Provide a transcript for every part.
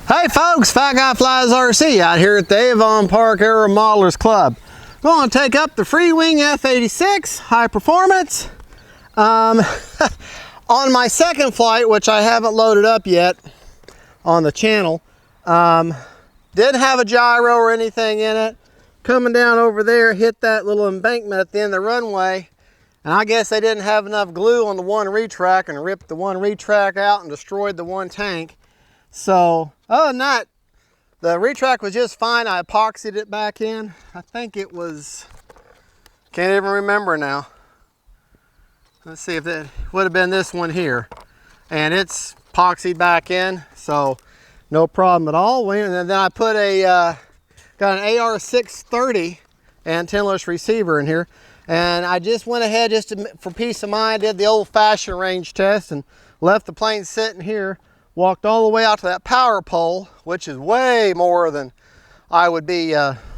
Hey folks, Fat Guy Flies RC out here at the Avon Park Aero Modelers Club. Going to take up the Freewing F-86 high performance. On my second flight, which I haven't loaded up yet on the channel, didn't have a gyro or anything in it. Coming down over there, hit that little embankment at the end of the runway, and I guess they didn't have enough glue on the one retract and ripped the one retract out and destroyed the one tank. So other than that, the retract was just fine. I epoxied it back in. I think it was, can't even remember now. Let's see if it would have been this one here. And it's epoxied back in, so no problem at all. And then I put got an AR-630 antennaless receiver in here. And I just went ahead, just for peace of mind, did the old-fashioned range test and left the plane sitting here. Walked all the way out to that power pole, which is way more than I would be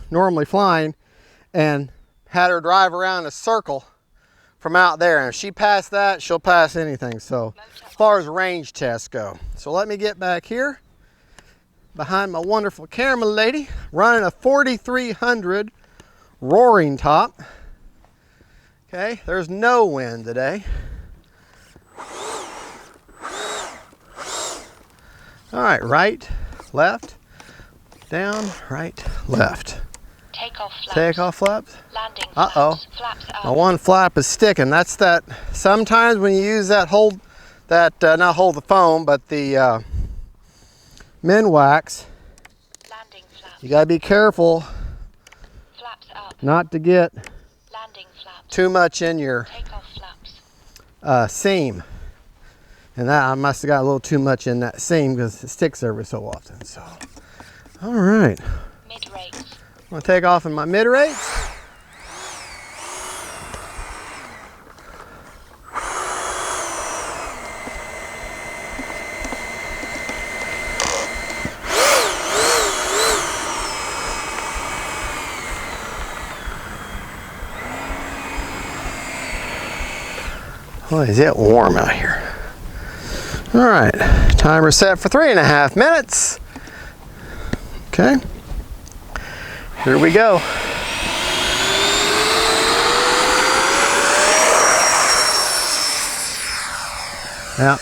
normally flying, and had her drive around a circle from out there. And if she passed that, she'll pass anything. So as far as range tests go. So let me get back here behind my wonderful camera lady, running a 4300 roaring top. Okay, there's no wind today. All right, right, left, down, right, left. Takeoff flaps. Takeoff flaps. Landing flaps. Uh-oh. Flaps up. My one flap is sticking. That's that, sometimes when you use that hold, not hold the foam, but the Minwax, Landing flaps. you gotta be careful Flaps up. not to get Landing flaps. too much in your Takeoff flaps. seam. And that, I must have got a little too much in that seam because it sticks every so often. So, all right. Mid rates. I'm gonna take off in my mid rates. Boy, is it warm out here. All right, timer set for 3.5 minutes. Okay, here we go. Yeah.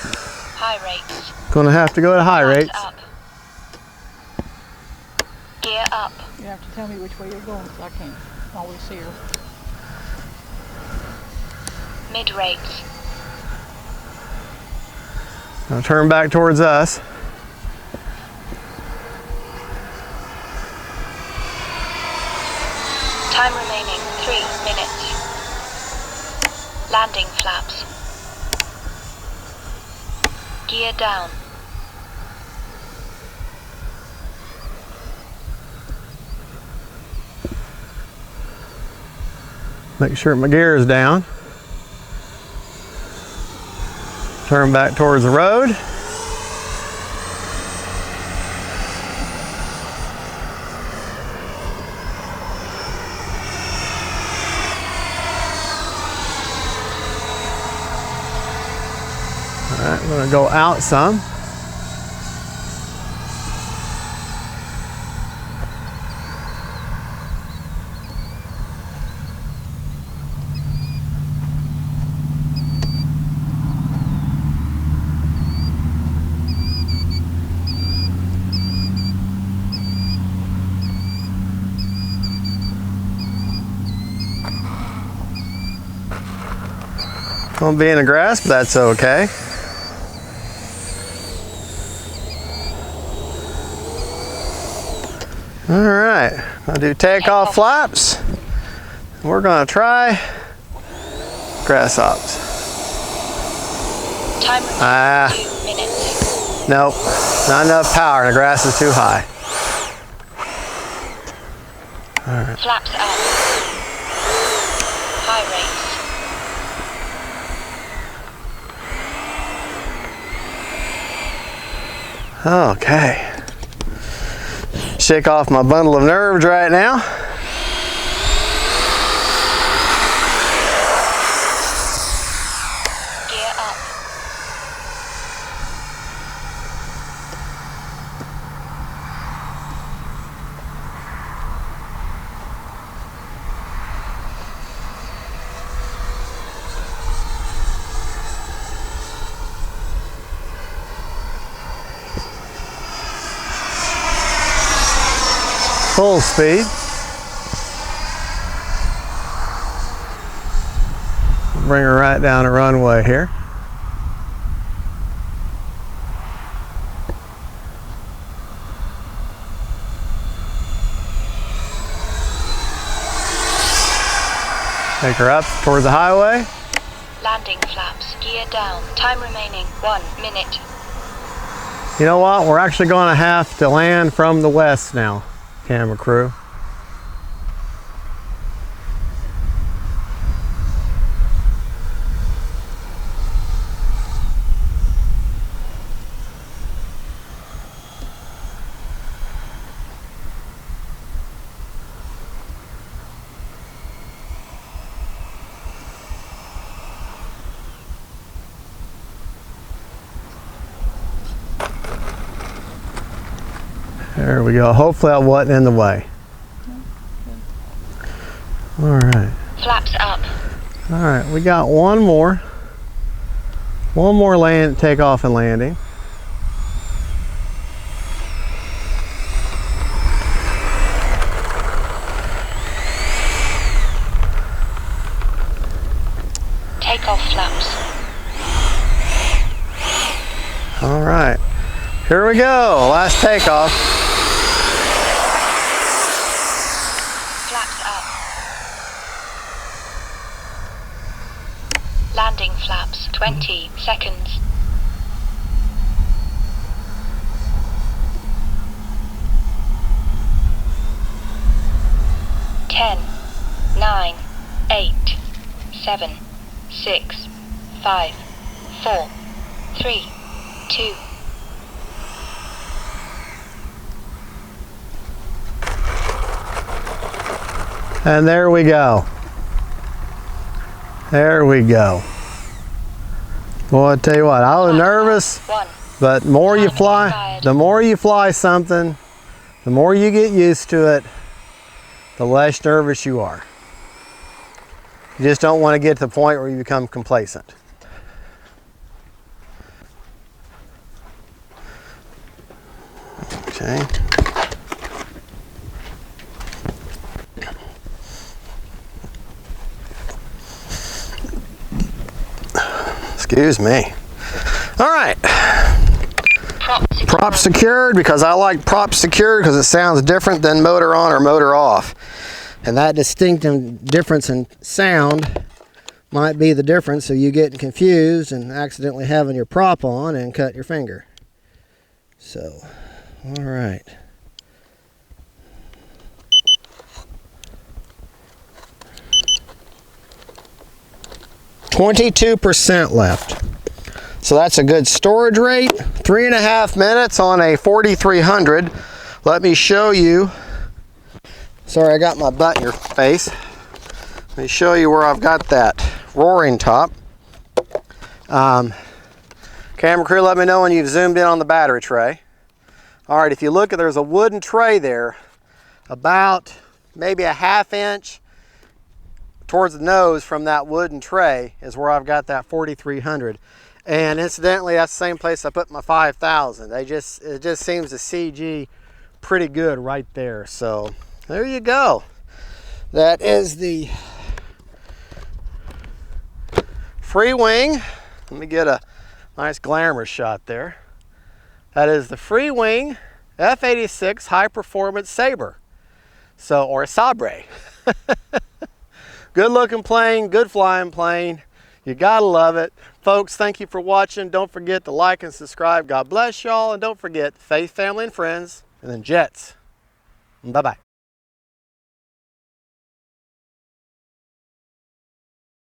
High rates. Gonna have to go to high rates. Up. Gear up. You have to tell me which way you're going because I can't always see her. Mid rates. Now turn back towards us. Time remaining 3 minutes. Landing flaps. Gear down. Make sure my gear is down. Turn back towards the road. All right, I'm gonna go out some. Gonna be in the grass, but that's okay. All right, I'll do takeoff flaps. We're gonna try grass hops. Time remaining 2 minutes. Nope, not enough power. The grass is too high. All right. Flaps up. High rates. Okay. Shake off my bundle of nerves right now. Gear up. full speed. Bring her right down the runway here. Take her up towards the highway. Landing flaps, gear down. Time remaining 1 minute. You know what? We're actually going to have to land from the west now, camera crew. There we go. Hopefully that wasn't in the way. All right. Flaps up. All right, we got one more takeoff and landing. Takeoff flaps. All right, here we go. Last takeoff. Flaps up. Landing flaps, 20 seconds. Ten, 9, 8, 7, 6, 5, 4, 3, 2. And there we go. There we go. Well, I tell you what, I was nervous, but the more you fly something, the more you get used to it, the less nervous you are. You just don't want to get to the point where you become complacent. Okay. Excuse me. All right. Prop secured, because I like prop secured because it sounds different than motor on or motor off. And that distinctive difference in sound might be the difference of you getting confused and accidentally having your prop on and cut your finger. So, all right. %, left. So that's a good storage rate. 3.5 minutes on a 4300. Let me show you. Sorry, I got my butt in your face. Let me show you where I've got that roaring top. Camera crew, let me know when you've zoomed in on the battery tray. All right, if you look, there's a wooden tray there, about maybe a 1/2 inch towards the nose from that wooden tray is where I've got that 4300. And incidentally, that's the same place I put my 5000. It just seems to CG pretty good right there. So there you go. That is the Freewing. Let me get a nice glamour shot there. That is the Freewing F-86 High Performance Sabre. So, or Sabre. Good looking plane, good flying plane. You gotta love it. Folks, thank you for watching. Don't forget to like and subscribe. God bless y'all. And don't forget, faith, family, and friends. And then jets. Bye-bye.